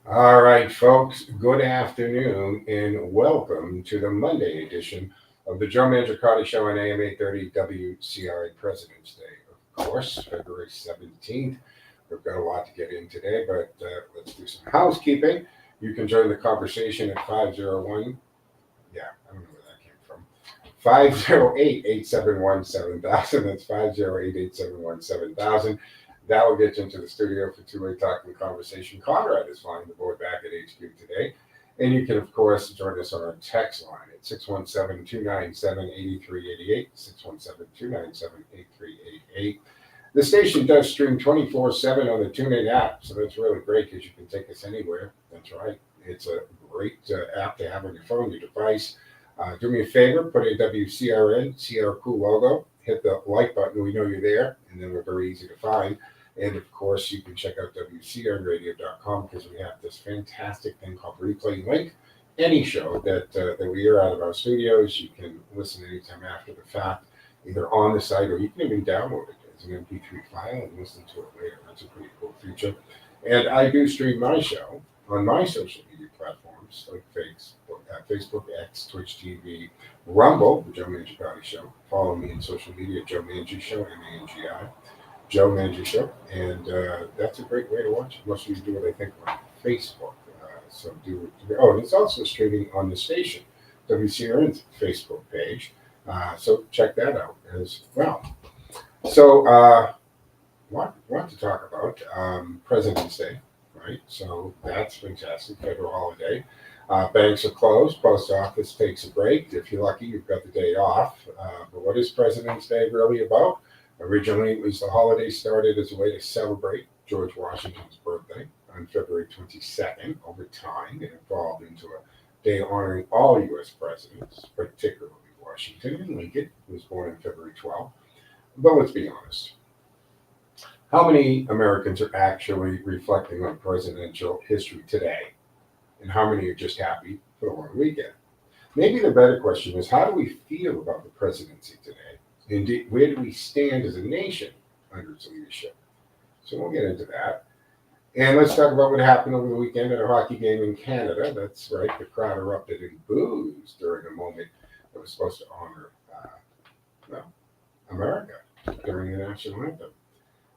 All right, folks, good afternoon and welcome to the Monday edition of the Joe Mangiacotti Show on AM 830 WCRN President's Day. Of course, February 17th. We've got a lot to get in today, but let's do some housekeeping. You can join the conversation at 501. Yeah, I don't know where that came from. 508-871-7000. That's 508-871-7000. That will get you into the studio for two-way talking conversation. Conrad is flying the board back at HQ today. And you can, of course, join us on our text line at 617-297-8388, 617-297-8388. The station does stream 24/7 on the TuneIn app, so that's really great because you can take us anywhere. That's right. It's a great app to have on your phone, your device. Do me a favor, put in WCRN, see our cool logo, hit the like button, we know you're there, and then we're very easy to find. And of course, you can check out WCRNradio.com because we have this fantastic thing called Replay Link. Any show that we air out of our studios, you can listen anytime after the fact, either on the site or you can even download it as an MP3 file and listen to it later. That's a pretty cool feature. And I do stream my show on my social media platforms like Facebook, X, Twitch TV, Rumble, the Joe Mangiacotti Show. Follow me on social media, Joe Mangi Show, MANGI, Joe Mangi Show. And that's a great way to watch it. Most of you do what I think on Facebook. So do it. Oh, and it's also streaming on the station, WCRN's Facebook page. So check that out as well. So, want to talk about President's Day, right? So that's fantastic, federal holiday. Banks are closed, post office takes a break. If you're lucky, you've got the day off. But what is President's Day really about? Originally, it was the holiday started as a way to celebrate George Washington's birthday on February 22nd. Over time, it evolved into a day honoring all U.S. presidents, particularly Washington and Lincoln, who was born on February 12th. But let's be honest. How many Americans are actually reflecting on presidential history today? And how many are just happy for the long weekend? Maybe the better question is, how do we feel about the presidency today? Indeed, where do we stand as a nation under its leadership? So we'll get into that. And let's talk about what happened over the weekend at a hockey game in Canada. That's right, the crowd erupted in boos during a moment that was supposed to honor America during the national anthem.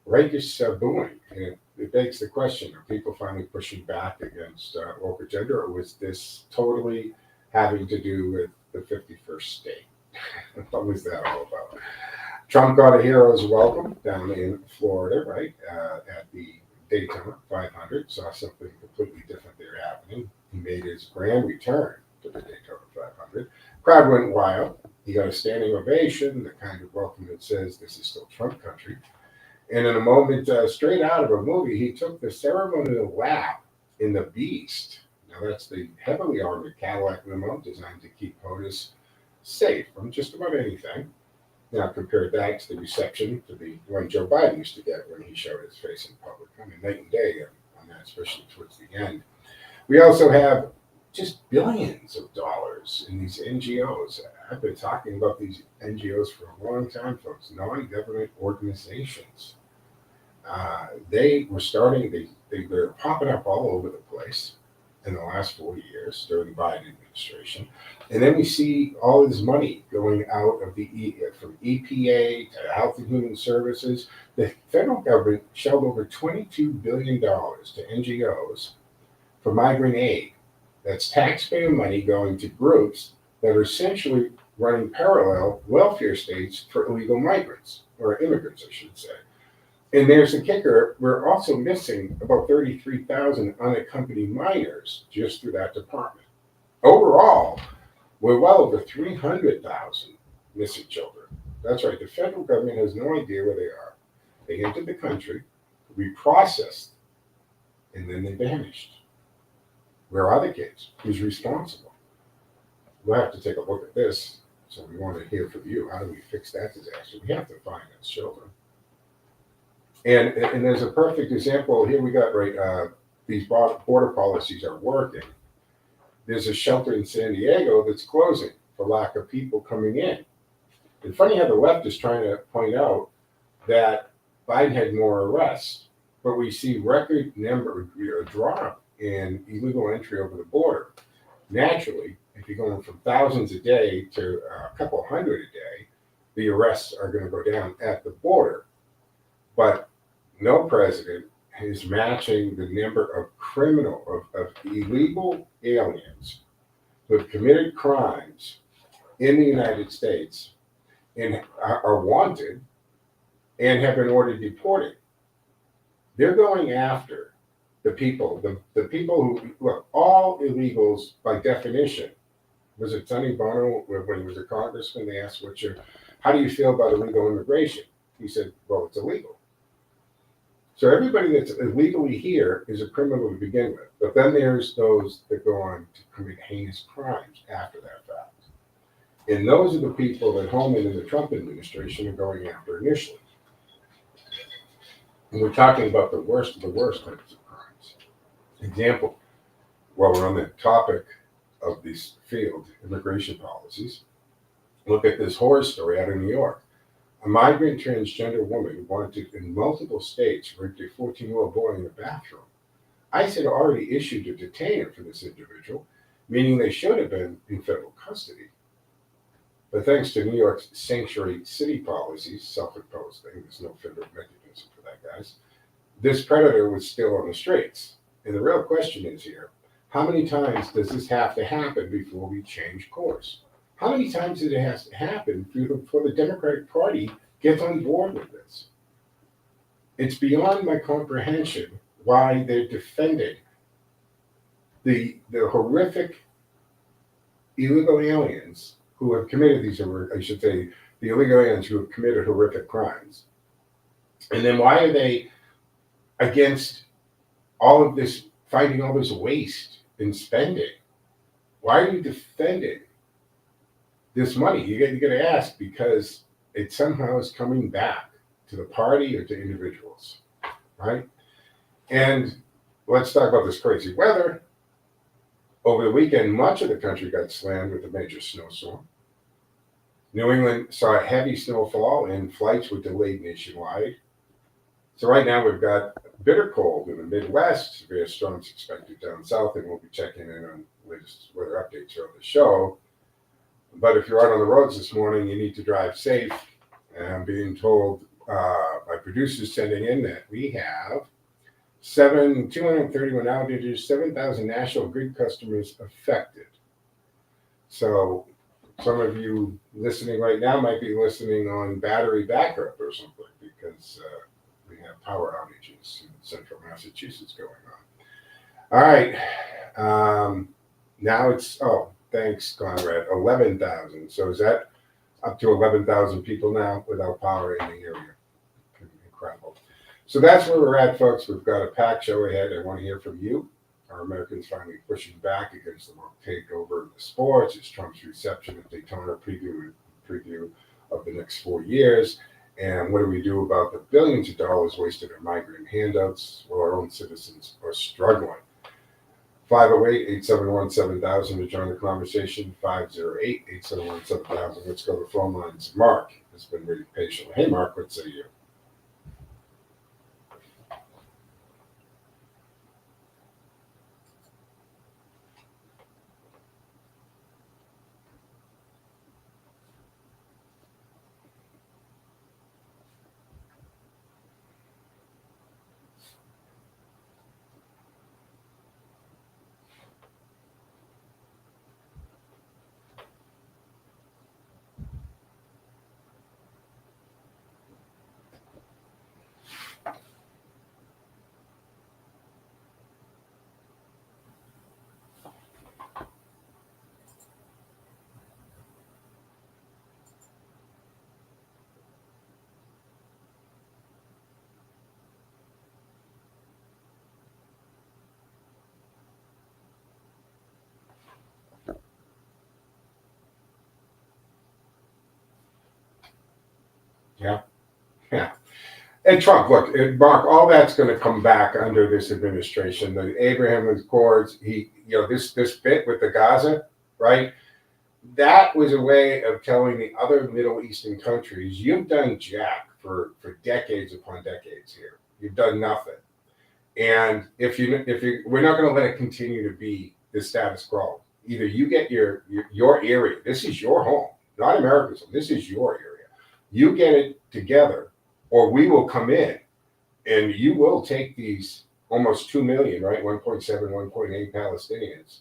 Righteous booing. And it begs the question, are people finally pushing back against woke agenda, or was this totally having to do with the 51st state? What was that all about? Trump got a hero's welcome down in Florida, right, at the Daytona 500. Saw something completely different there happening. He made his grand return to the Daytona 500. Crowd went wild. He got a standing ovation, the kind of welcome that says this is still Trump country. And in a moment, straight out of a movie, he took the ceremonial lap in the Beast. Now, that's the heavily armored Cadillac limo designed to keep POTUS safe from just about anything. Now, compare that to the reception to the one Joe Biden used to get when he showed his face in public. I mean, night and day on that, especially towards the end. We also have just billions of dollars in these NGOs. I've been talking about these NGOs for a long time, folks, non-government organizations. They were they're popping up all over the place in the last 4 years during the Biden administration. And then we see all this money going out of from EPA to Health and Human Services. The federal government shelled over $22 billion to NGOs for migrant aid. That's taxpayer money going to groups that are essentially running parallel welfare states for illegal migrants, or immigrants, I should say. And there's the kicker, we're also missing about 33,000 unaccompanied minors just through that department. Overall, we're well over 300,000 missing children. That's right, the federal government has no idea where they are. They entered the country, reprocessed, and then they vanished. Where are the kids? Who's responsible? We'll have to take a look at this. So we want to hear from you. How do we fix that disaster? We have to find those children. And there's a perfect example. Here we got, these border policies are working. There's a shelter in San Diego that's closing for lack of people coming in. And funny how the left is trying to point out that Biden had more arrests, but we see record number drop in illegal entry over the border. Naturally, if you're going from thousands a day to a couple hundred a day, the arrests are going to go down at the border. But no president is matching the number of illegal aliens who have committed crimes in the United States and are wanted and have been ordered deported. They're going after the people, the people who, look, all illegals by definition. Was it Sonny Bono when he was a congressman? They asked, how do you feel about illegal immigration? He said, well, it's illegal. So everybody that's illegally here is a criminal to begin with. But then there's those that go on to commit heinous crimes after that fact. And those are the people that Holman and the Trump administration are going after initially. And we're talking about the worst of the worst types of crimes. Example, while we're on the topic of this field, immigration policies, look at this horror story out of New York. A migrant transgender woman wanted in multiple states raped a 14-year-old boy in the bathroom. ICE had already issued a detainer for this individual, meaning they should have been in federal custody. But thanks to New York's sanctuary city policies, self-imposed thing, there's no federal mechanism for that, guys, this predator was still on the streets. And the real question is here, how many times does this have to happen before we change course? How many times does it have to happen before the Democratic Party gets on board with this? It's beyond my comprehension why they're defending the horrific illegal aliens who have committed these, I should say, the illegal aliens who have committed horrific crimes. And then why are they against all of this, fighting all this waste in spending? Why are you defending this money? You got to ask, because it somehow is coming back to the party or to individuals, right? And let's talk about this crazy weather. Over the weekend, much of the country got slammed with a major snowstorm. New England saw a heavy snowfall and flights were delayed nationwide. So right now we've got bitter cold in the Midwest, severe storms expected down south, and we'll be checking in on latest weather updates throughout the show. But if you're out on the roads this morning, you need to drive safe. And I'm being told by producers sending in that we have 231 outages, 7,000 national grid customers affected. So some of you listening right now might be listening on battery backup or something, because we have power outages in central Massachusetts going on. All right. Now it's, thanks, Conrad, 11,000. So is that up to 11,000 people now without power in the area? Incredible. So that's where we're at, folks. We've got a packed show ahead. I want to hear from you. Are Americans finally pushing back against the world takeover of the sports? Is Trump's reception at Daytona preview of the next 4 years? And what do we do about the billions of dollars wasted on migrant handouts while our own citizens are struggling? 508-871-7000 to join the conversation. 508-871-7000. Let's go to the phone lines. Mark has been waiting patiently. Hey, Mark, what say you? Yeah. Yeah. And Trump, look, Mark, all that's going to come back under this administration. The Abraham Accords, this bit with the Gaza, right? That was a way of telling the other Middle Eastern countries, you've done jack for for decades upon decades here. You've done nothing. And if we're not going to let it continue to be the status quo. Either you get your area. This is your home, not America's home. This is your area. You get it together, or we will come in, and you will take these almost 2 million, right? 1.7, 1.8 Palestinians.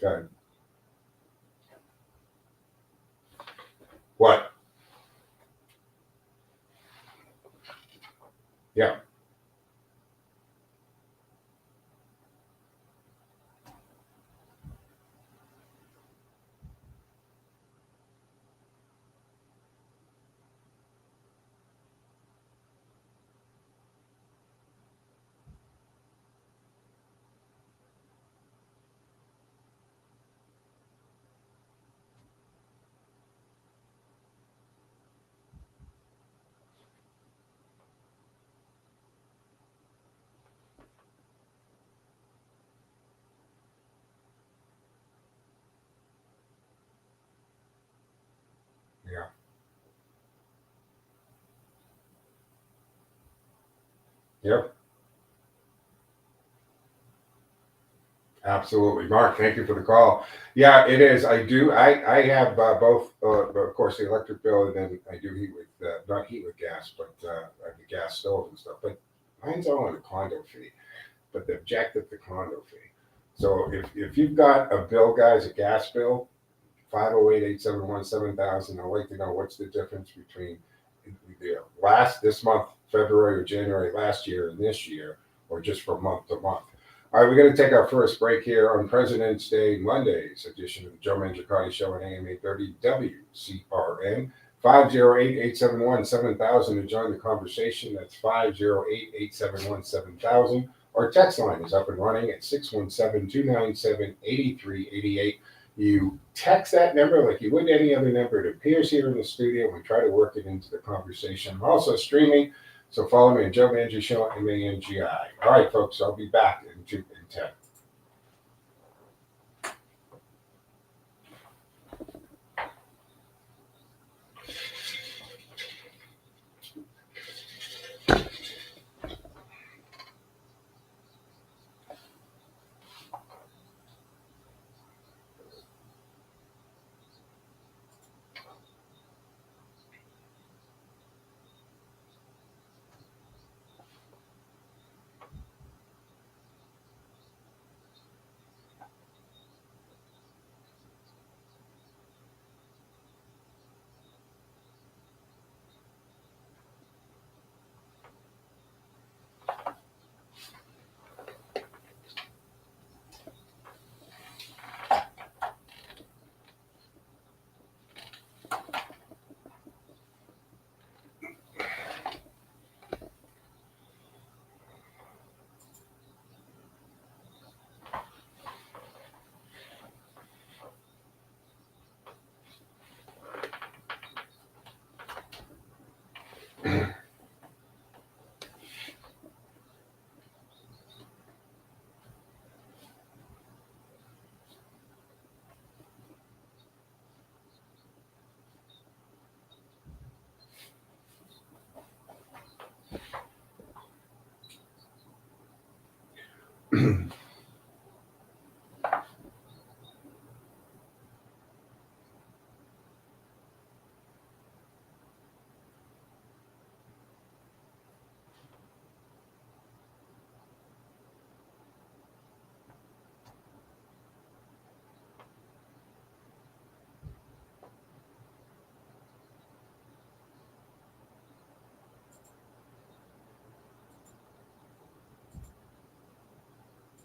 Okay. What? Yeah. Yeah. Yep. Absolutely. Mark, thank you for the call. Yeah, it is. I have both, of course, the electric bill, and then I do heat with, not heat with gas, but I have the gas stove and stuff. But mine's all on a condo fee, but they've jacked up the condo fee. So if you've got a bill, guys, a gas bill, 508-871-7000, I'd like to know what's the difference between this month, February or January last year, and this year, or just from month to month. All right, we're going to take our first break here on President's Day, Monday's edition of the Joe Mangiacotti Show on AM 830 WCRN. 508-871-7000 to join the conversation. That's 508-871-7000. Our text line is up and running at 617-297-8388. You text that number like you would any other number. It appears here in the studio. We try to work it into the conversation. I'm also streaming, so follow me on Joe Mangi Show, M-A-N-G-I. All right, folks, I'll be back in 10.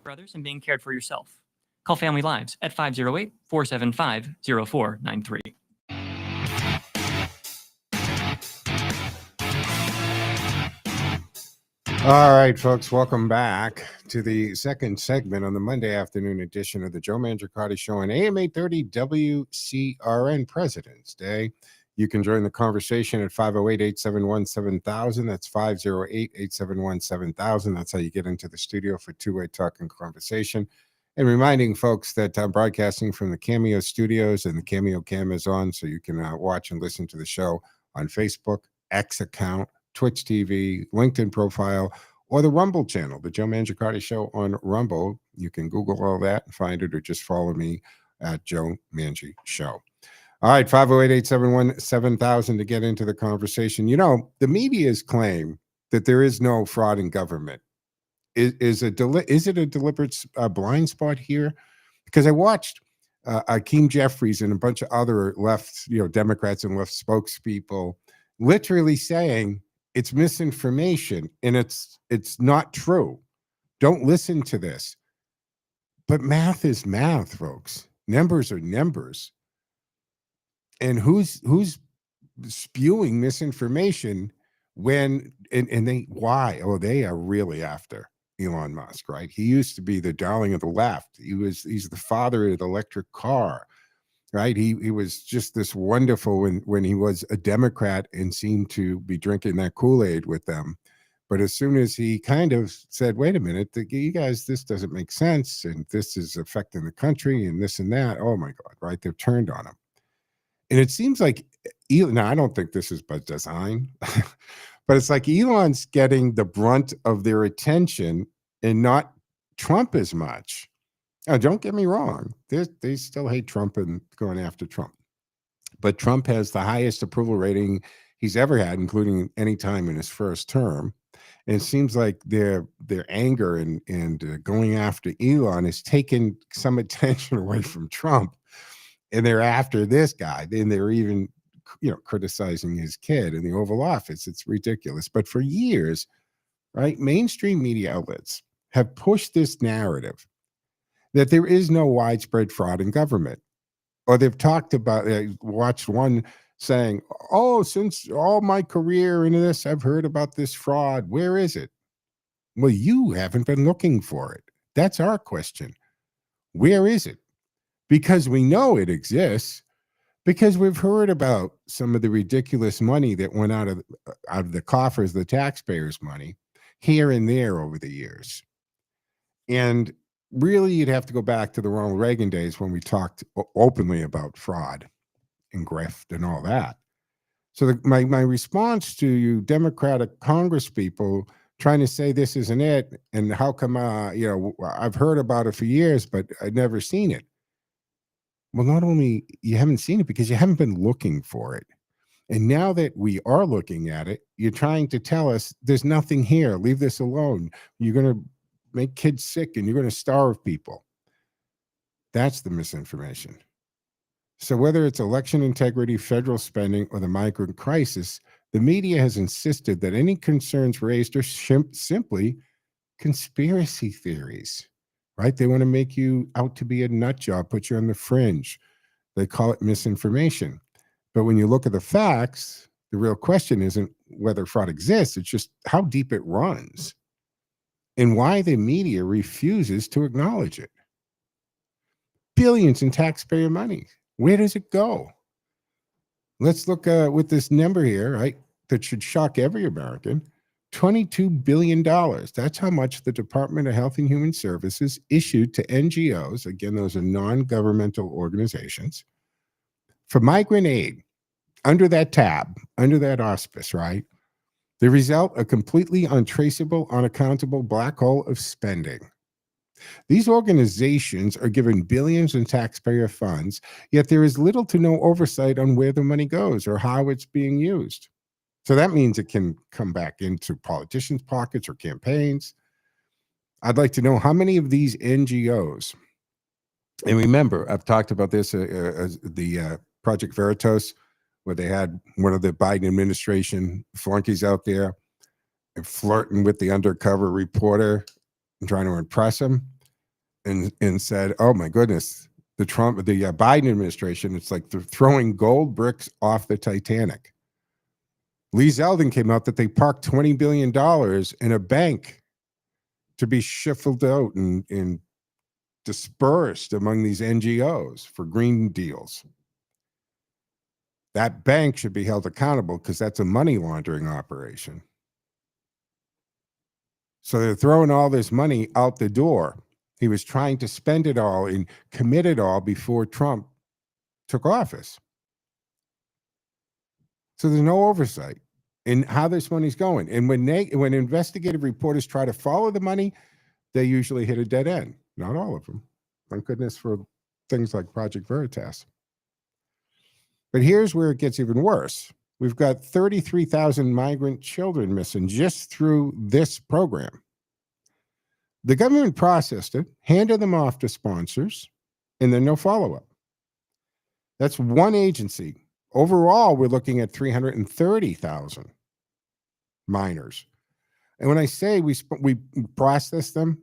Brothers and being cared for yourself. Call Family Lives at 508-475-0493. All right, folks, welcome back to the second segment on the Monday afternoon edition of the Joe Mangiacotti Show on AM 830 WCRN President's Day. You can join the conversation at 508-871-7000. That's 508-871-7000. That's how you get into the studio for two-way talk and conversation. And reminding folks that I'm broadcasting from the Cameo studios, and the Cameo cam is on, so you can watch and listen to the show on Facebook, X account, Twitch TV, LinkedIn profile, or the Rumble channel, the Joe Mangiacotti Show on Rumble. You can Google all that and find it, or just follow me at Joe Mangi Show. All right, 508-871-7000 to get into the conversation. You know, the media's claim that there is no fraud in government is it a deliberate blind spot here? Because I watched Akeem Jeffries and a bunch of other left, Democrats and left spokespeople literally saying it's misinformation and it's not true. Don't listen to this. But math is math, folks. Numbers are numbers. And who's spewing misinformation when and they why? Oh, they are really after Elon Musk, right? He used to be the darling of the left. He's the father of the electric car, right? He was just this wonderful when he was a Democrat and seemed to be drinking that Kool-Aid with them. But as soon as he kind of said, wait a minute, you guys, this doesn't make sense, and this is affecting the country and this and that, oh my God, right? They've turned on him. And it seems like Elon, now I don't think this is by design, but it's like Elon's getting the brunt of their attention and not Trump as much. Now, don't get me wrong. They still hate Trump and going after Trump. But Trump has the highest approval rating he's ever had, including any time in his first term. And it seems like their anger and going after Elon has taken some attention away from Trump. And they're after this guy. Then they're even, criticizing his kid in the Oval Office. It's ridiculous. But for years, right, mainstream media outlets have pushed this narrative that there is no widespread fraud in government. Or they've talked about, watched one saying, oh, since all my career into this, I've heard about this fraud. Where is it? Well, you haven't been looking for it. That's our question. Where is it? Because we know it exists, because we've heard about some of the ridiculous money that went out of the coffers, the taxpayers' money, here and there over the years. And really, you'd have to go back to the Ronald Reagan days when we talked openly about fraud and grift and all that. So my response to you Democratic Congress people trying to say this isn't it, and how come, I've heard about it for years, but I've never seen it. Well, not only you haven't seen it because you haven't been looking for it. And now that we are looking at it, you're trying to tell us there's nothing here. Leave this alone. You're going to make kids sick and you're going to starve people. That's the misinformation. So whether it's election integrity, federal spending, or the migrant crisis, the media has insisted that any concerns raised are simply conspiracy theories. Right? They want to make you out to be a nut job, put you on the fringe. They call it misinformation. But when you look at the facts, the real question isn't whether fraud exists, it's just how deep it runs and why the media refuses to acknowledge it. Billions in taxpayer money. Where does it go? Let's look with this number here, right? That should shock every American. $22 billion. That's how much the Department of Health and Human Services issued to NGOs. Again, those are non-governmental organizations for migrant aid under that tab, under that auspice, right? The result, a completely untraceable, unaccountable black hole of spending. These organizations are given billions in taxpayer funds, yet there is little to no oversight on where the money goes or how it's being used. So that means it can come back into politicians' pockets or campaigns. I'd like to know how many of these NGOs, and remember, I've talked about this, the Project Veritas, where they had one of the Biden administration flunkies out there and flirting with the undercover reporter and trying to impress him, and said, oh my goodness, the Biden administration, it's like they're throwing gold bricks off the Titanic. Lee Zeldin came out that they parked $20 billion in a bank to be shuffled out and dispersed among these NGOs for green deals. That bank should be held accountable because that's a money laundering operation. So they're throwing all this money out the door. He was trying to spend it all and commit it all before Trump took office. So there's no oversight in how this money's going. And when investigative reporters try to follow the money, they usually hit a dead end. Not all of them. Thank goodness for things like Project Veritas. But here's where it gets even worse. We've got 33,000 migrant children missing just through this program. The government processed it, handed them off to sponsors, and then no follow-up. That's one agency. Overall, we're looking at 330,000 minors. And when I say we process them,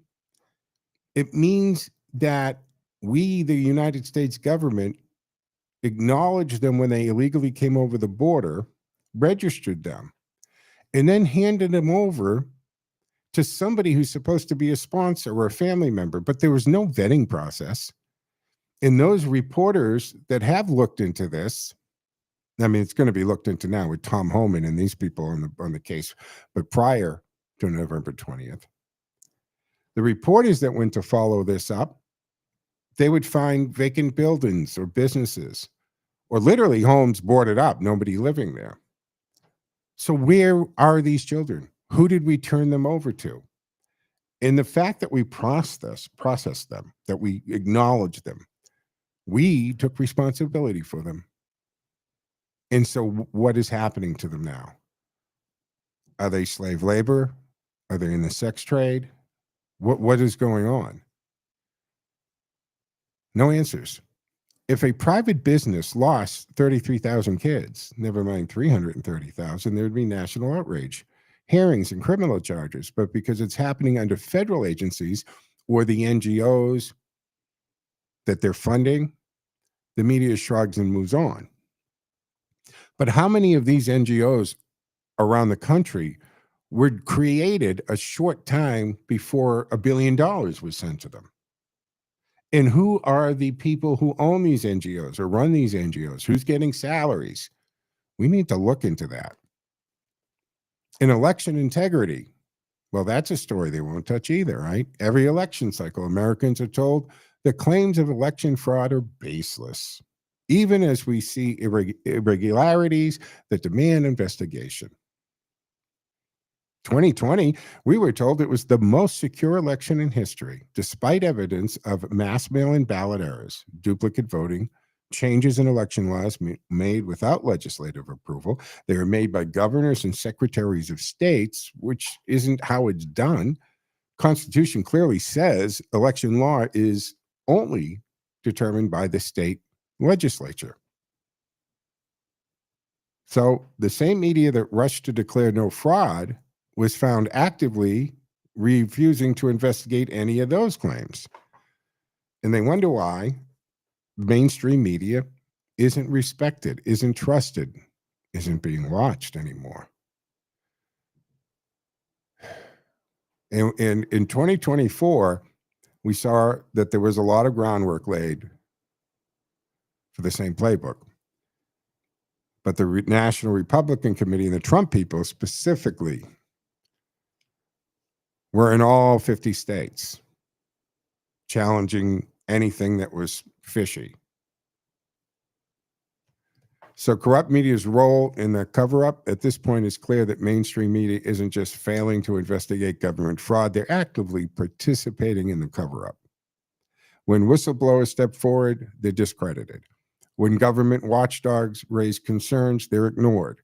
it means that we, the United States government, acknowledged them when they illegally came over the border, registered them, and then handed them over to somebody who's supposed to be a sponsor or a family member. But there was no vetting process. And those reporters that have looked into this, I mean, it's going to be looked into now with Tom Homan and these people on the case, but prior to November 20th, the reporters that went to follow this up, they would find vacant buildings or businesses or literally homes boarded up, nobody living there. So where are these children? Who did we turn them over to? And the fact that we process them, that we acknowledge them, we took responsibility for them. And so what is happening to them now? Are they slave labor? Are they in the sex trade? What is going on? No answers. If a private business lost 33,000 kids, never mind 330,000, there would be national outrage, hearings and criminal charges. But because it's happening under federal agencies or the NGOs that they're funding, the media shrugs and moves on. But how many of these NGOs around the country were created a short time before $1 billion was sent to them? And who are the people who own these NGOs or run these NGOs? Who's getting salaries? We need to look into that. In election integrity, well, that's a story they won't touch either, right? Every election cycle, Americans are told the claims of election fraud are baseless, even as we see irregularities that demand investigation. 2020, we were told it was the most secure election in history, despite evidence of mass mail-in ballot errors, duplicate voting, changes in election laws made without legislative approval. They were made by governors and secretaries of states, which isn't how it's done. Constitution clearly says election law is only determined by the state legislature. So the same media that rushed to declare no fraud was found actively refusing to investigate any of those claims. And they wonder why mainstream media isn't respected, isn't trusted, isn't being watched anymore. And in 2024, we saw that there was a lot of groundwork laid for the same playbook. But the National Republican Committee and the Trump people specifically were in all 50 states challenging anything that was fishy. So corrupt media's role in the cover-up at this point is clear that mainstream media isn't just failing to investigate government fraud, they're actively participating in the cover-up. When whistleblowers step forward, they're discredited. When government watchdogs raise concerns, they're ignored.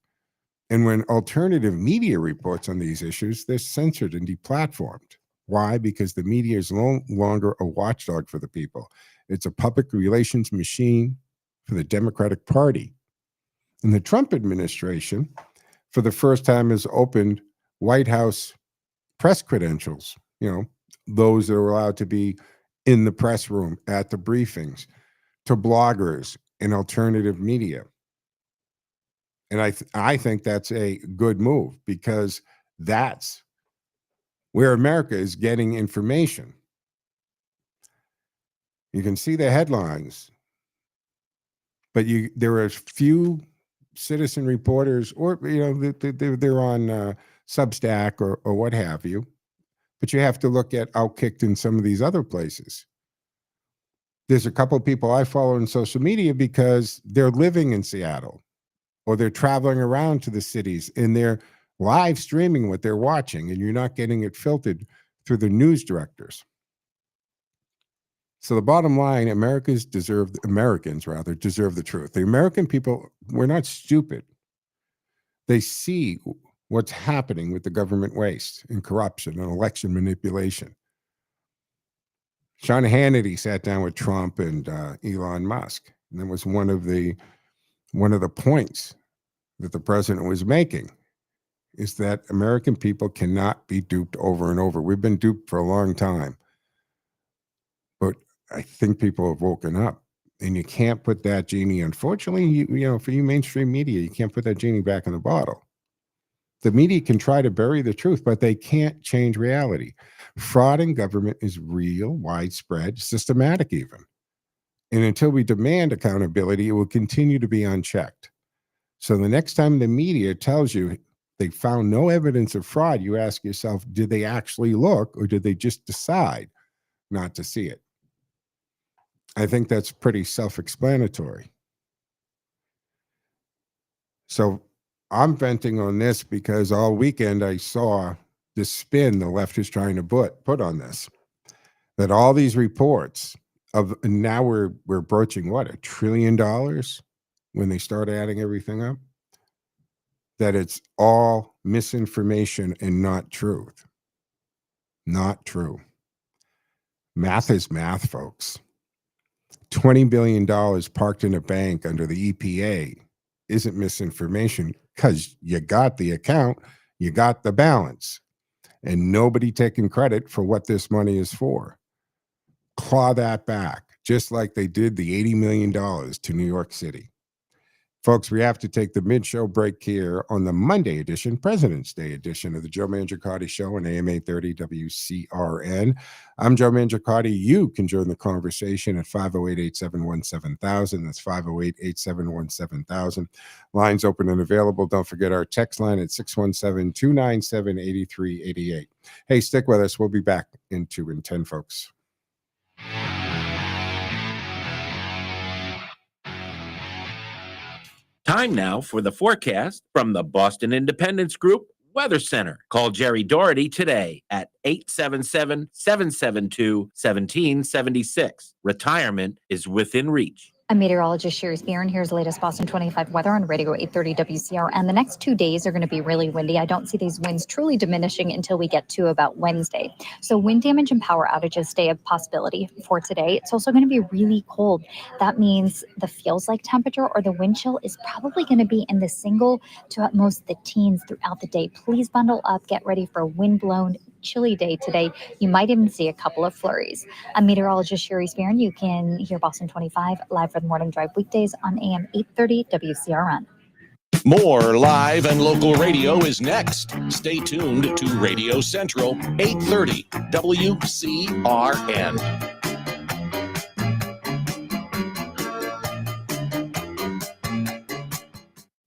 And when alternative media reports on these issues, they're censored and deplatformed. Why? Because the media is no longer a watchdog for the people. It's a public relations machine for the Democratic Party. And the Trump administration, for the first time, has opened White House press credentials, those that are allowed to be in the press room at the briefings, to bloggers and alternative media. And I think that's a good move because that's where America is getting information. You can see the headlines, but there are few citizen reporters, or they're on Substack or what have you. but you have to look at Outkicked in some of these other places. There's a couple of people I follow on social media because they're living in Seattle or they're traveling around to the cities and they're live streaming what they're watching, and you're not getting it filtered through the news directors. So the bottom line, Americans deserve the truth. The American people, we're not stupid. They see what's happening with the government waste and corruption and election manipulation. Sean Hannity sat down with Trump and Elon Musk, and that was one of the points that the president was making, is that American people cannot be duped over and over. We've been duped for a long time, but I think people have woken up, and you can't put that genie. Unfortunately, you know, for you mainstream media, you can't put that genie back in the bottle. The media can try to bury the truth, but they can't change reality. Fraud in government is real, widespread, systematic even. And until we demand accountability, it will continue to be unchecked. So the next time the media tells you they found no evidence of fraud, you ask yourself, did they actually look, or did they just decide not to see it? I think that's pretty self-explanatory. So I'm venting on this because all weekend I saw the spin the left is trying to put on this, that all these reports of, and now we're broaching what, $1 trillion when they start adding everything up, that it's all misinformation and not truth. Not true. Math is math, folks. $20 billion parked in a bank under the EPA isn't misinformation, because you got the account, you got the balance, and nobody taking credit for what this money is for. Claw that back, just like they did the $80 million to New York City. Folks, we have to take the mid-show break here on the Monday edition, President's Day edition of the Joe Mangiacotti Show on AM 830 WCRN. I'm Joe Mangiacotti. You can join the conversation at 508-871-7000. That's 508-871-7000. Lines open and available. Don't forget our text line at 617-297-8388. Hey, stick with us. We'll be back in 2 and 10, folks. Time now for the forecast from the Boston Independence Group Weather Center. Call Jerry Doherty today at 877-772-1776. Retirement is within reach. I'm meteorologist Sherry Spear, and here's the latest Boston 25 weather on Radio 830 WCRN. The next 2 days are going to be really windy. I don't see these winds truly diminishing until we get to about Wednesday. So wind damage and power outages stay a possibility for today. It's also going to be really cold. That means the feels like temperature or the wind chill is probably going to be in the single to at most the teens throughout the day. Please bundle up. Get ready for a wind-blown, chilly day today. You might even see a couple of flurries. I'm meteorologist Sherry Spear, and you can hear Boston 25 live for the Morning Drive weekdays on AM 830 WCRN. More live and local radio is next. Stay tuned to Radio Central 830 WCRN.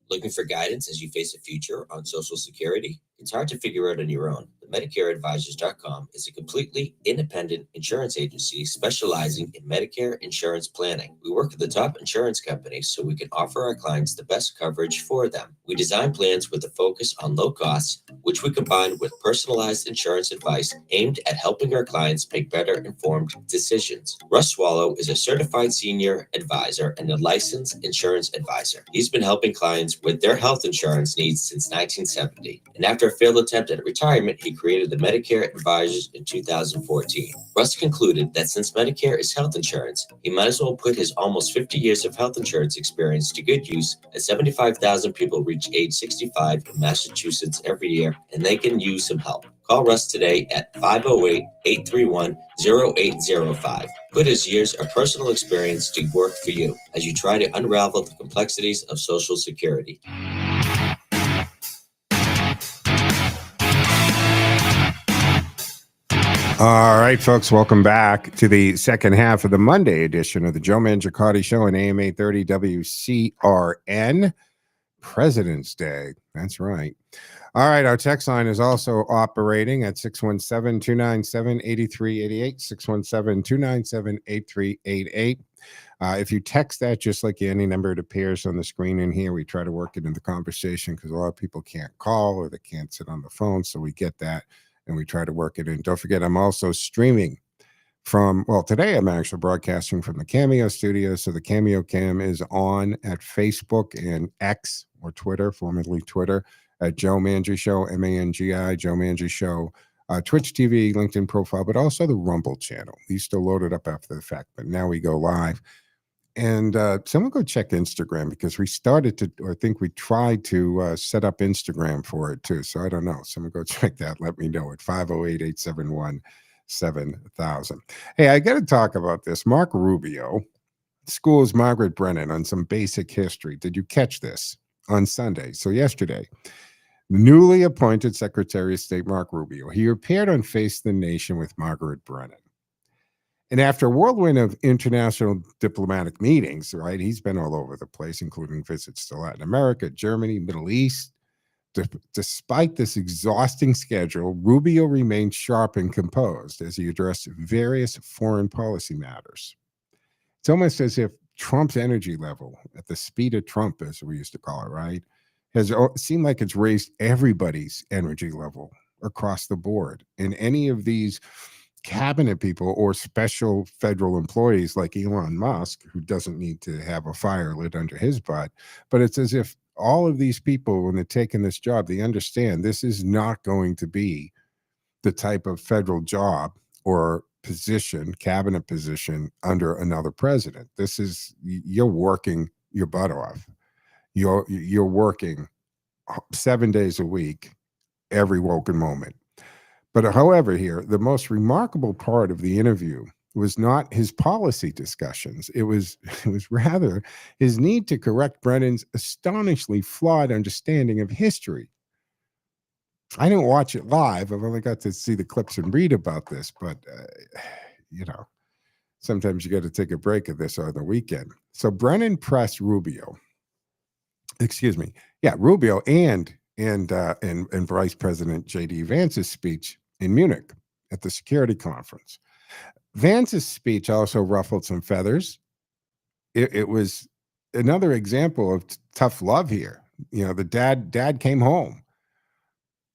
Looking for guidance as you face a future on Social Security? It's hard to figure out on your own. But MedicareAdvisors.com is a completely independent insurance agency specializing in Medicare insurance planning. We work with the top insurance companies so we can offer our clients the best coverage for them. We design plans with a focus on low costs, which we combine with personalized insurance advice aimed at helping our clients make better informed decisions. Russ Swallow is a certified senior advisor and a licensed insurance advisor. He's been helping clients with their health insurance needs since 1970. And after a failed attempt at retirement, he created the Medicare Advisors in 2014. Russ concluded that since Medicare is health insurance, he might as well put his almost 50 years of health insurance experience to good use, as 75,000 people reach age 65 in Massachusetts every year, and they can use some help. Call Russ today at 508-831-0805. Put his years of personal experience to work for you as you try to unravel the complexities of Social Security. All right, folks, welcome back to the second half of the Monday edition of the Joe Mangiacotti Show on AM 830 WCRN. President's Day. That's right. All right. Our text line is also operating at 617-297-8388, 617-297-8388. If you text that, just like any number that appears on the screen in here, we try to work it in the conversation because a lot of people can't call or they can't sit on the phone. So we get that and we try to work it in. Don't forget, I'm also streaming today I'm actually broadcasting from the Cameo studio. So the Cameo Cam is on at Facebook and X, or Twitter, formerly Twitter, at Joe Mangi Show, M-A-N-G-I, Joe Mangi Show, Twitch TV, LinkedIn profile, but also the Rumble channel. These still loaded up after the fact, but now we go live. And someone go check Instagram because we started to, or I think we tried to set up Instagram for it too. So I don't know. Someone go check that. Let me know at 508-871-7000. Hey, I got to talk about this. Mark Rubio schools Margaret Brennan on some basic history. Did you catch this on Sunday? So yesterday, newly appointed Secretary of State Mark Rubio, he appeared on Face the Nation with Margaret Brennan. And after a whirlwind of international diplomatic meetings, right, he's been all over the place, including visits to Latin America, Germany, Middle East. Despite this exhausting schedule, Rubio remained sharp and composed as he addressed various foreign policy matters. It's almost as if Trump's energy level, at the speed of Trump, as we used to call it, right, has seemed like it's raised everybody's energy level across the board. And any of these cabinet people or special federal employees like Elon Musk, who doesn't need to have a fire lit under his butt, but it's as if all of these people, when they're taking this job, they understand this is not going to be the type of federal job or position, cabinet position under another president. This is, you're working your butt off. You're working 7 days a week, every woken moment. But however, here, the most remarkable part of the interview was not his policy discussions. It was rather his need to correct Brennan's astonishingly flawed understanding of history. I didn't watch it live. I've only got to see the clips and read about this, but sometimes you got to take a break of this on the weekend. So Brennan pressed Rubio and Vice President J.D. Vance's speech in Munich at the security conference. Vance's speech also ruffled some feathers. It was another example of tough love here. The dad came home,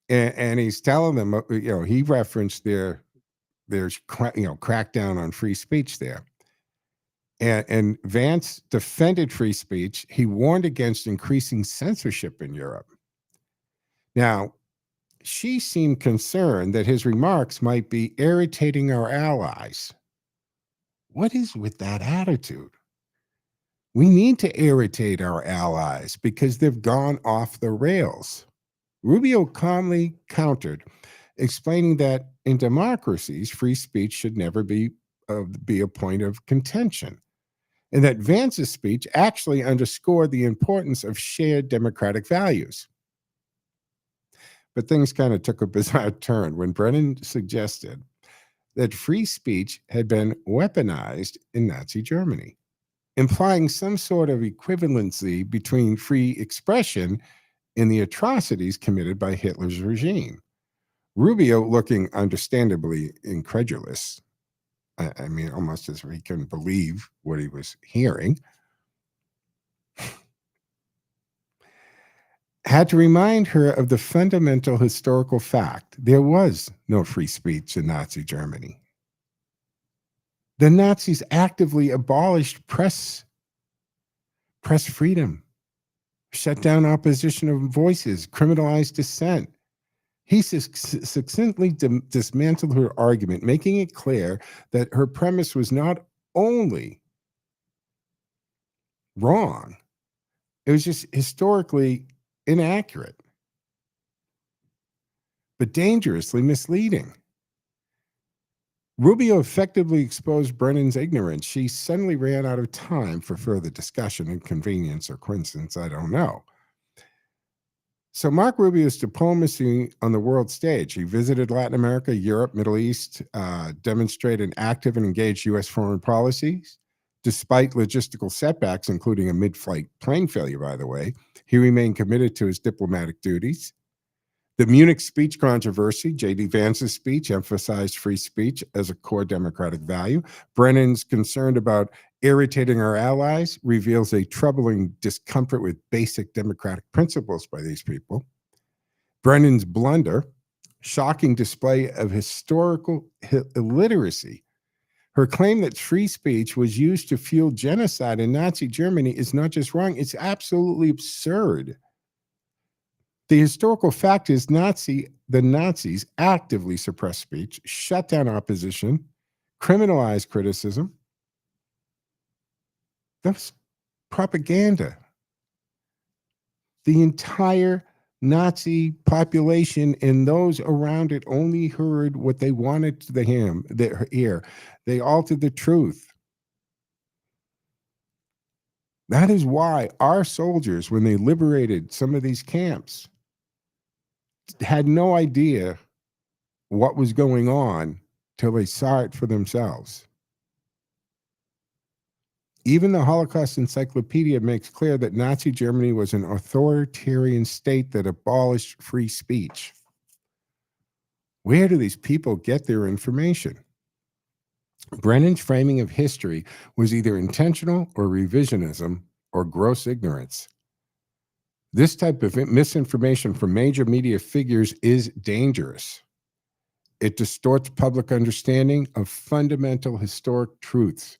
and he's telling them, he referenced there's crackdown on free speech there. And Vance defended free speech. He warned against increasing censorship in Europe. Now, she seemed concerned that his remarks might be irritating our allies. What is with that attitude? We need to irritate our allies because they've gone off the rails. Rubio calmly countered, explaining that in democracies, free speech should never be a point of contention, and that Vance's speech actually underscored the importance of shared democratic values. But things kind of took a bizarre turn when Brennan suggested that free speech had been weaponized in Nazi Germany, implying some sort of equivalency between free expression and the atrocities committed by Hitler's regime. Rubio, looking understandably incredulous, I mean, almost as if he couldn't believe what he was hearing, had to remind her of the fundamental historical fact there was no free speech in Nazi Germany. The Nazis actively abolished press freedom, shut down opposition of voices, criminalized dissent. He succinctly dismantled her argument, making it clear that her premise was not only wrong, it was just historically inaccurate, but dangerously misleading. Rubio effectively exposed Brennan's ignorance. She suddenly ran out of time for further discussion, and convenience or coincidence, I don't know. So Mark Rubio's diplomacy on the world stage. He visited Latin America, Europe, Middle East, demonstrated active and engaged U.S. foreign policies, Despite logistical setbacks, including a mid-flight plane failure, by the way, he remained committed to his diplomatic duties. The Munich speech controversy, J.D. Vance's speech, emphasized free speech as a core democratic value. Brennan's concern about irritating our allies reveals a troubling discomfort with basic democratic principles by these people. Brennan's blunder, shocking display of historical illiteracy. Her claim that free speech was used to fuel genocide in Nazi Germany is not just wrong, it's absolutely absurd. The historical fact is the Nazis actively suppressed speech, shut down opposition, criminalized criticism. That's propaganda. The entire Nazi population and those around it only heard what they wanted to hear. They altered the truth. That is why our soldiers, when they liberated some of these camps, had no idea what was going on till they saw it for themselves. Even the Holocaust Encyclopedia makes clear that Nazi Germany was an authoritarian state that abolished free speech. Where do these people get their information? Brennan's framing of history was either intentional or revisionism or gross ignorance. This type of misinformation from major media figures is dangerous. It distorts public understanding of fundamental historic truths.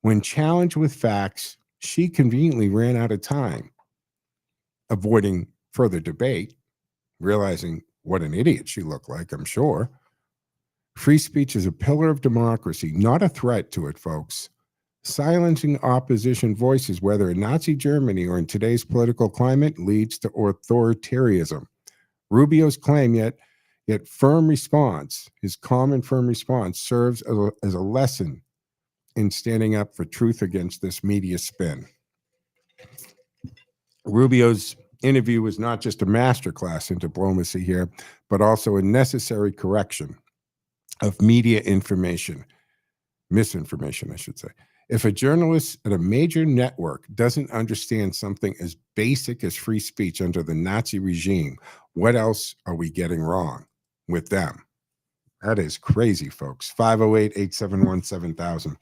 When challenged with facts, she conveniently ran out of time, avoiding further debate, realizing what an idiot she looked like, I'm sure. Free speech is a pillar of democracy, not a threat to it, folks. Silencing opposition voices, whether in Nazi Germany or in today's political climate, leads to authoritarianism. Rubio's claim, yet firm response, his calm and firm response, serves as a lesson in standing up for truth against this media spin. Rubio's interview was not just a masterclass in diplomacy here, but also a necessary correction of media misinformation, I should say. If a journalist at a major network doesn't understand something as basic as free speech under the Nazi regime, what else are we getting wrong with them? That is crazy, folks. 508-871-7000.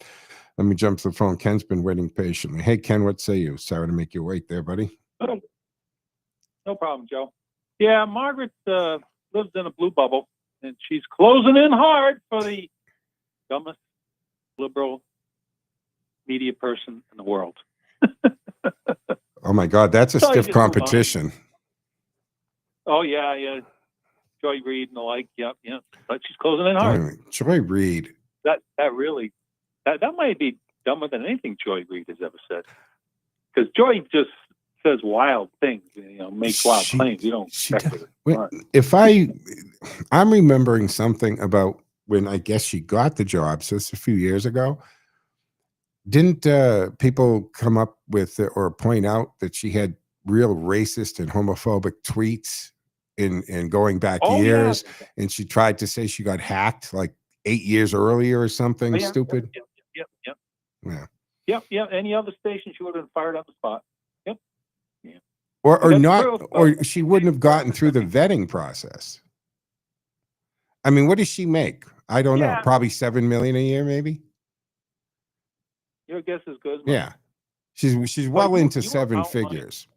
Let me jump to the phone. Ken's been waiting patiently. Hey, Ken, what say you? Sorry to make you wait there, buddy. Oh, no problem, Joe. Yeah, Margaret lives in a blue bubble, and she's closing in hard for the dumbest liberal media person in the world. Oh, my God. That's a stiff competition. Oh, yeah. Joy Reid and the like. Yep. But she's closing in hard. Joy Reid. That might be dumber than anything Joy Reid has ever said. Because Joy just says wild things, makes wild claims. You don't expect it. I'm remembering something about when I guess she got the job, so it's a few years ago. Didn't people come up with or point out that she had real racist and homophobic tweets in going back years? Yeah. And she tried to say she got hacked like 8 years earlier or something stupid. Yep. Yeah. Any other station, she would have been fired on the spot. Yep. Yeah. Or not, true. Or she wouldn't have gotten through the vetting process. I mean, what does she make? I don't know. Probably $7 million a year, maybe. Your guess is good as mine. Yeah. She's well into seven figures.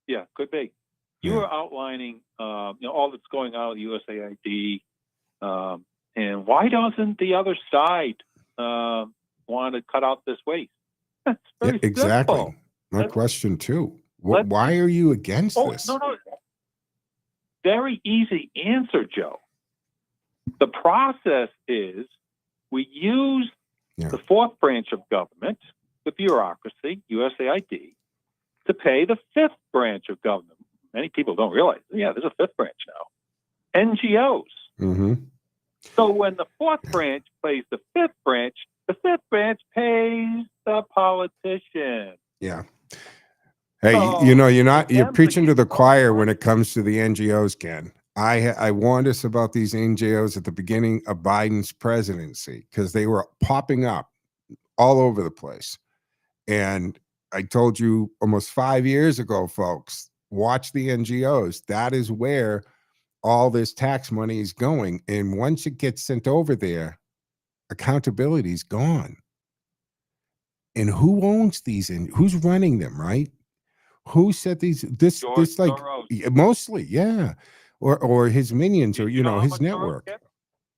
Yeah, could be. You were outlining, all that's going on with USAID, and why doesn't the other side want to cut out this waste? That's very exactly. simple. My question too. Why are you against this? No. Very easy answer, Joe. The process is we use the fourth branch of government, the bureaucracy, USAID, to pay the fifth branch of government. Many people don't realize, there's a fifth branch now. NGOs. Mm-hmm. So when the fourth branch pays the fifth branch pays the politician. Yeah. Hey, you're preaching to the choir when it comes to the NGOs, Ken. I warned us about these NGOs at the beginning of Biden's presidency because they were popping up all over the place. And I told you almost 5 years ago, folks, watch the NGOs. That is where all this tax money is going. And once it gets sent over there, accountability is gone. And who owns these and who's running them, right? Who said these? This like Soros. mostly, yeah, or his minions, or You know how his much Soros network. gets?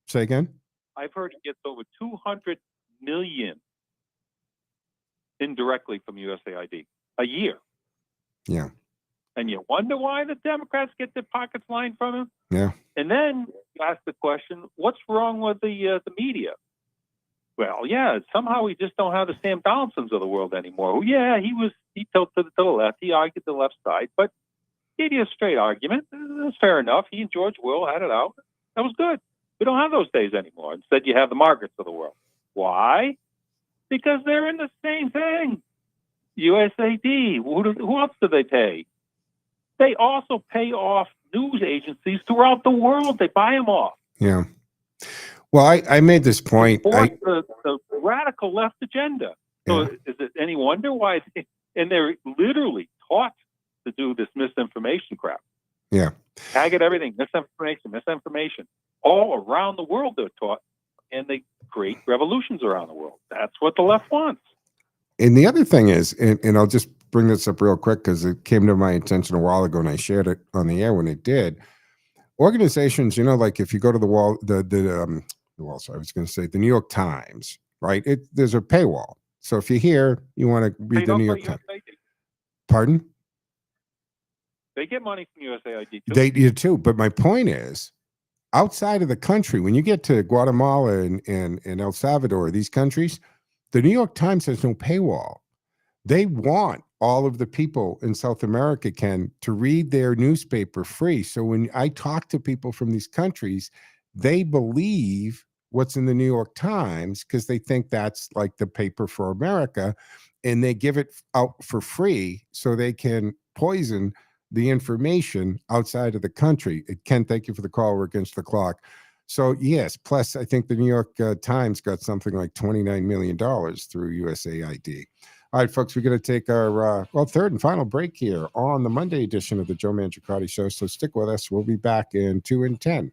Say again. I've heard he gets over 200 million indirectly from USAID a year. Yeah. And you wonder why the Democrats get their pockets lined from him. Yeah. And then you ask the question, what's wrong with the media? Well, yeah, somehow we just don't have the Sam Donaldsons of the world anymore. Yeah, he tilted to the left. He argued the left side, but he gave you a straight argument. That's fair enough. He and George Will had it out. That was good. We don't have those days anymore. Instead, you have the Margarets of the world. Why? Because they're in the same thing. USAID. Who else do they pay? They also pay off news agencies throughout the world. They buy them off. Yeah. Well, I made this point. The radical left agenda. So Yeah. is it any wonder why? And they're literally taught to do this misinformation crap. Yeah. Tag it everything. Misinformation. All around the world they're taught. And they create revolutions around the world. That's what the left wants. And the other thing is, and I'll just bring this up real quick because it came to my attention a while ago and I shared it on the air when it did. Organizations, like if you go to the Wall, I was going to say the New York Times, right? There's a paywall. So if you're here, you want to read the New York Times. Pardon? They get money from USAID too. They do too. But my point is, outside of the country, when you get to Guatemala and El Salvador, these countries, the New York Times has no paywall. They want all of the people in South America, Ken, to read their newspaper free. So when I talk to people from these countries, they believe what's in the New York Times because they think that's like the paper for America, and they give it out for free so they can poison the information outside of the country. Ken, thank you for the call. We're against the clock. So yes, plus I think the New York Times got something like $29 million through USAID. All right, folks, we're going to take our third and final break here on the Monday edition of the Joe Mangiacotti Show. So stick with us. We'll be back in 2 and 10.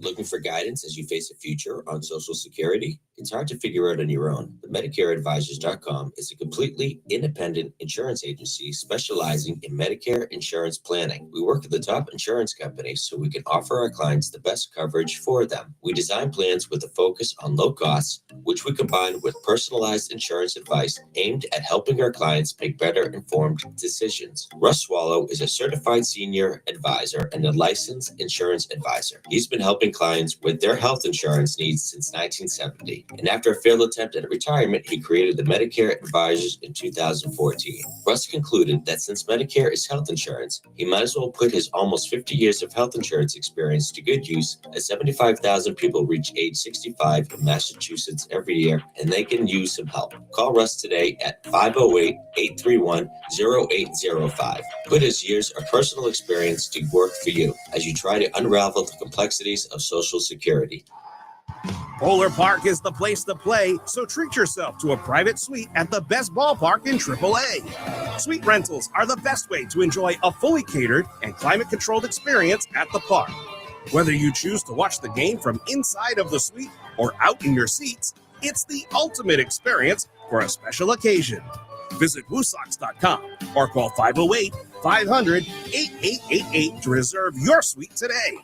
Looking for guidance as you face a future on Social Security? It's hard to figure out on your own. But MedicareAdvisors.com is a completely independent insurance agency specializing in Medicare insurance planning. We work with the top insurance companies so we can offer our clients the best coverage for them. We design plans with a focus on low costs, which we combine with personalized insurance advice aimed at helping our clients make better informed decisions. Russ Swallow is a certified senior advisor and a licensed insurance advisor. He's been helping clients with their health insurance needs since 1970. And after a failed attempt at retirement, he created the Medicare Advisors in 2014. Russ concluded that since Medicare is health insurance, he might as well put his almost 50 years of health insurance experience to good use, as 75,000 people reach age 65 in Massachusetts every year, and they can use some help. Call Russ today at 508-831-0805. Put his years of personal experience to work for you as you try to unravel the complexities of Social Security. Polar Park is the place to play, so treat yourself to a private suite at the best ballpark in AAA. Suite rentals are the best way to enjoy a fully catered and climate-controlled experience at the park. Whether you choose to watch the game from inside of the suite or out in your seats, it's the ultimate experience for a special occasion. Visit WooSox.com or call 508-500-8888 to reserve your suite today.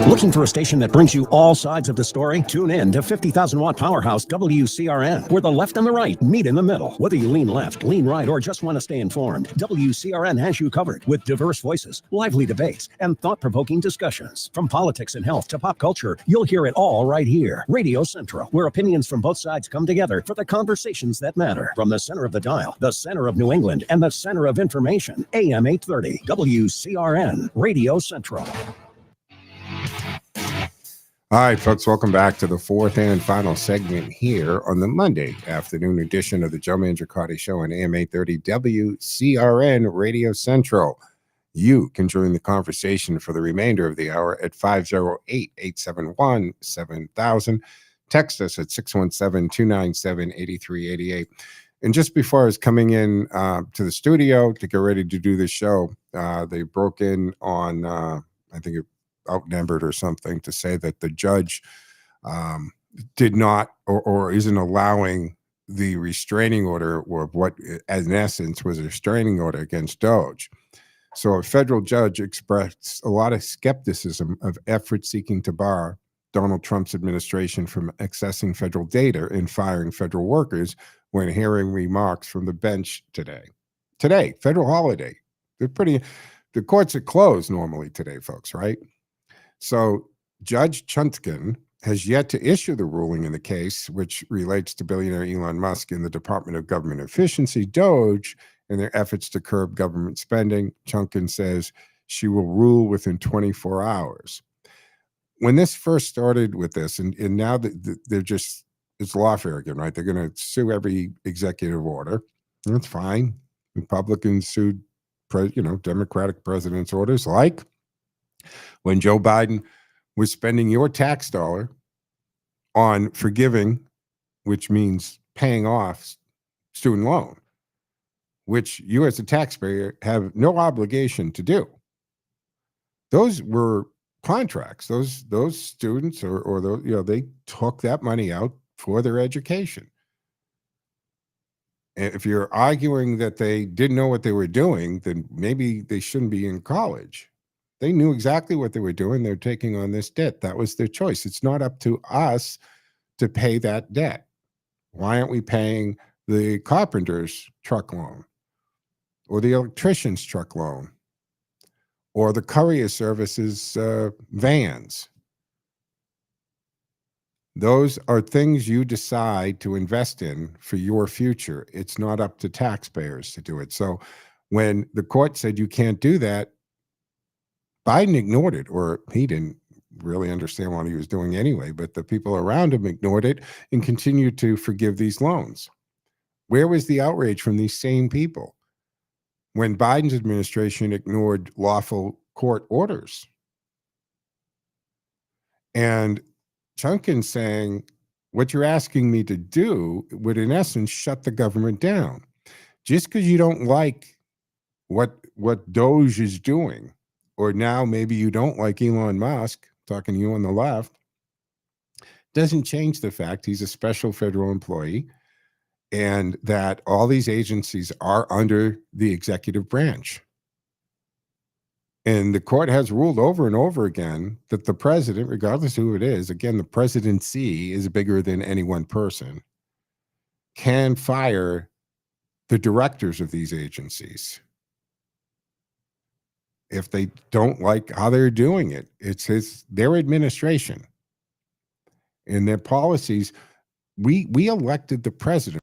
Looking for a station that brings you all sides of the story? Tune in to 50,000 watt powerhouse WCRN, where the left and the right meet in the middle. Whether you lean left, lean right, or just want to stay informed, WCRN has you covered with diverse voices, lively debates, and thought-provoking discussions. From politics and health to pop culture, you'll hear it all right here. Radio Central, where opinions from both sides come together for the conversations that matter. From the center of the dial, the center of New England, and the center of information, AM 830, WCRN, Radio Central. All right, folks, welcome back to the fourth and final segment here on the Monday afternoon edition of the Joe Mangiacotti Show on AM 830 WCRN Radio Central. You can join the conversation for the remainder of the hour at 508-871-7000. Text us at 617-297-8388. And just before I was coming in to the studio to get ready to do the show, they broke in on, I think it outnumbered or something, to say that the judge did not or isn't allowing the restraining order, or what in essence was a restraining order against Doge. So a federal judge expressed a lot of skepticism of efforts seeking to bar Donald Trump's administration from accessing federal data and firing federal workers when hearing remarks from the bench today. Today, federal holiday. The courts are closed normally today, folks, right? So Judge Chutkan has yet to issue the ruling in the case, which relates to billionaire Elon Musk and the Department of Government Efficiency, Doge, and their efforts to curb government spending. Chutkan says she will rule within 24 hours. When this first started with this, and now they're just, it's lawfare again, right? They're going to sue every executive order. That's fine. Republicans sued, Democratic president's orders, like when Joe Biden was spending your tax dollar on forgiving, which means paying off student loan, which you as a taxpayer have no obligation to do. Those were contracts. Those students or those, they took that money out for their education. And if you're arguing that they didn't know what they were doing, then maybe they shouldn't be in college. They knew exactly what they were doing. They're taking on this debt. That was their choice. It's not up to us to pay that debt. Why aren't we paying the carpenter's truck loan, or the electrician's truck loan, or the courier services vans? Those are things you decide to invest in for your future. It's not up to taxpayers to do it. So when the court said you can't do that, Biden ignored it, or he didn't really understand what he was doing anyway, but the people around him ignored it and continued to forgive these loans. Where was the outrage from these same people when Biden's administration ignored lawful court orders? And Chutkan's saying, what you're asking me to do would, in essence, shut the government down. Just because you don't like what Doge is doing, or now maybe you don't like Elon Musk, talking to you on the left, doesn't change the fact he's a special federal employee and that all these agencies are under the executive branch. And the court has ruled over and over again that the president, regardless of who it is, again, the presidency is bigger than any one person, can fire the directors of these agencies if they don't like how they're doing it. It's their administration and their policies. We elected the president.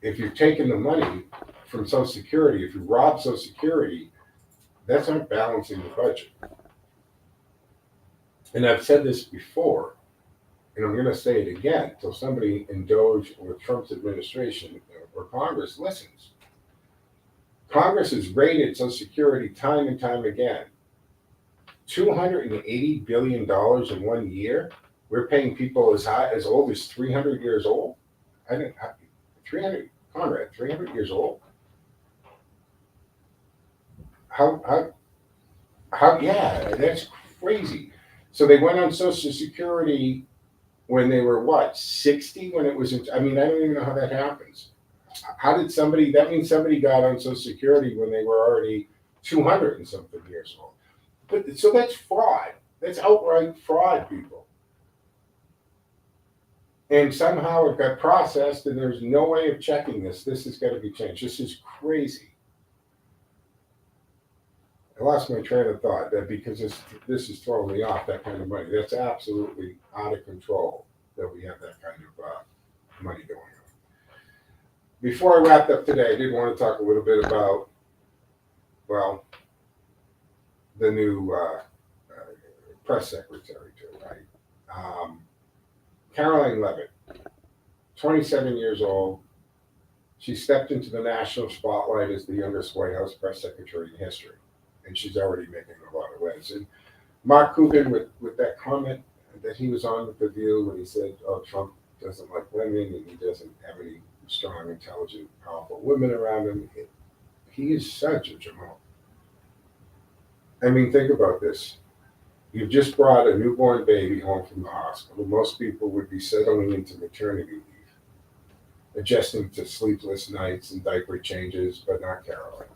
if you've taken the money from Social Security, if you rob Social Security, that's not balancing the budget. And I've said this before, and I'm going to say it again until somebody in Doge or Trump's administration or Congress listens. Congress has raided Social Security time and time again. $280 billion in 1 year. We're paying people as old as 300 years old. 300, Conrad, 300 years old. How? Yeah, that's crazy. So they went on Social Security when they were what, 60? When it was, I don't even know how that happens. How did somebody? That means somebody got on Social Security when they were already 200 and something years old. But so that's fraud. That's outright fraud, people. And somehow it got processed, and there's no way of checking this. This has got to be changed. This is crazy. I lost my train of thought that because this is throwing me off, that kind of money. That's absolutely out of control that we have that kind of money going on. Before I wrapped up today, I did want to talk a little bit about, well, the new press secretary too, right? Caroline Levitt, 27 years old. She stepped into the national spotlight as the youngest White House press secretary in history. And she's already making a lot of waves. And Mark Cuban, with that comment that he was on with The View when he said, oh, Trump doesn't like women and he doesn't have any strong, intelligent, powerful women around him. He is such a jamoke. Think about this. You've just brought a newborn baby home from the hospital. Most people would be settling into maternity leave, adjusting to sleepless nights and diaper changes, but not Caroline.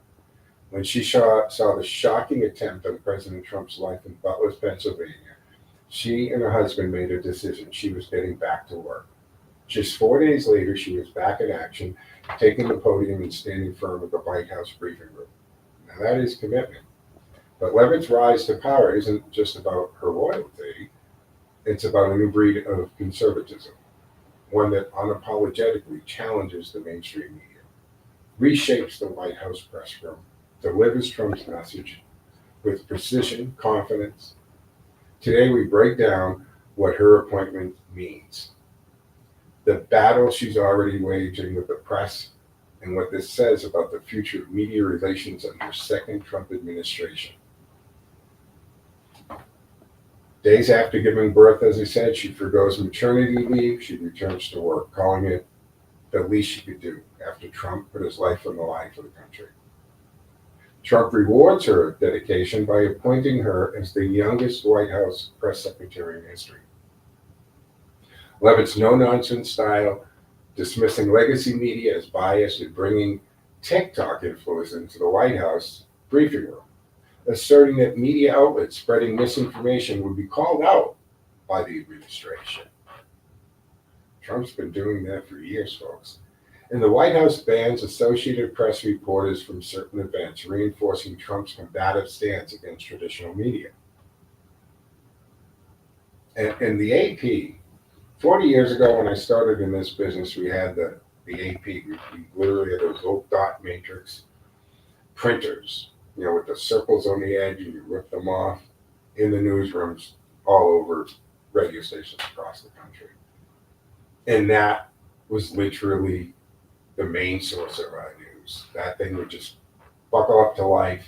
When she saw the shocking attempt on President Trump's life in Butler, Pennsylvania, she and her husband made a decision. She was getting back to work. Just 4 days later, she was back in action, taking the podium and standing firm at the White House briefing room. Now that is commitment. But Levitt's rise to power isn't just about her loyalty. It's about a new breed of conservatism, one that unapologetically challenges the mainstream media, reshapes the White House press room, delivers Trump's message with precision, confidence. Today, we break down what her appointment means, the battle she's already waging with the press, and what this says about the future of media relations under the second Trump administration. Days after giving birth, as I said, she forgoes maternity leave. She returns to work, calling it the least she could do after Trump put his life on the line for the country. Trump rewards her dedication by appointing her as the youngest White House press secretary in history. Levitt's no-nonsense style, dismissing legacy media as biased and bringing TikTok influence into the White House briefing room, asserting that media outlets spreading misinformation would be called out by the administration. Trump's been doing that for years, folks. And the White House bans Associated Press reporters from certain events, reinforcing Trump's combative stance against traditional media. And the AP, 40 years ago when I started in this business, we had the AP. We literally had those little dot matrix printers, with the circles on the edge, and you rip them off in the newsrooms all over radio stations across the country. And that was literally the main source of our news. That thing would just buckle up to life,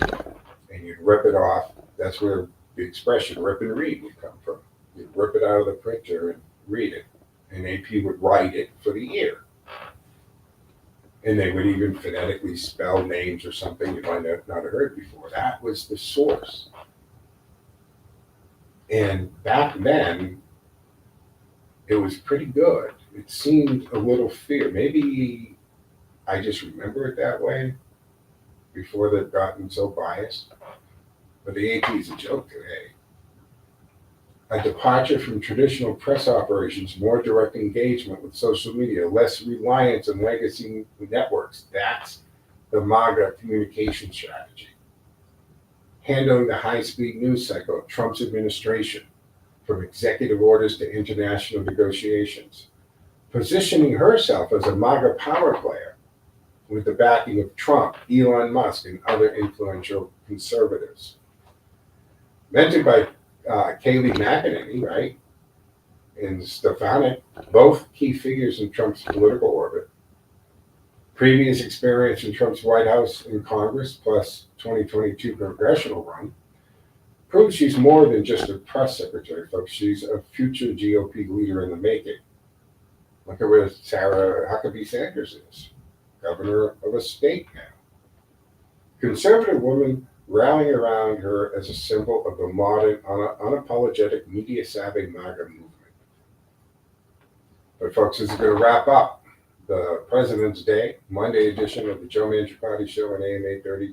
and you'd rip it off. That's where the expression "rip and read" would come from. You'd rip it out of the printer and read it, and AP would write it for the ear. And they would even phonetically spell names or something you might not have heard before. That was the source. And back then, it was pretty good. It seemed a little fear. Maybe I just remember it that way before they've gotten so biased. But the AP is a joke today. A departure from traditional press operations, more direct engagement with social media, less reliance on legacy networks. That's the MAGA communication strategy. Handling the high-speed news cycle of Trump's administration, from executive orders to international negotiations. positioning herself as a MAGA power player with the backing of Trump, Elon Musk, and other influential conservatives. Mentored by Kayleigh McEnany, right, and Stefanik, both key figures in Trump's political orbit. Previous experience in Trump's White House and Congress, plus 2022 congressional run, proves she's more than just a press secretary, folks. She's a future GOP leader in the making. Look at where Sarah Huckabee Sanders is, governor of a state now. Conservative women rallying around her as a symbol of the modern, unapologetic, media-savvy MAGA movement. But folks, this is going to wrap up the President's Day, Monday edition of the Joe Mangiacotti Show on AM 830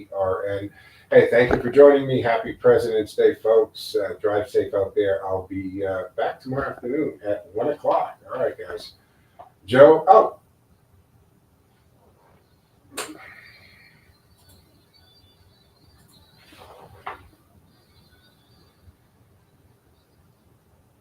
WCRN. Hey, thank you for joining me. Happy President's Day, folks. Drive safe out there. I'll be back tomorrow afternoon at 1 o'clock. All right, guys. Joe out.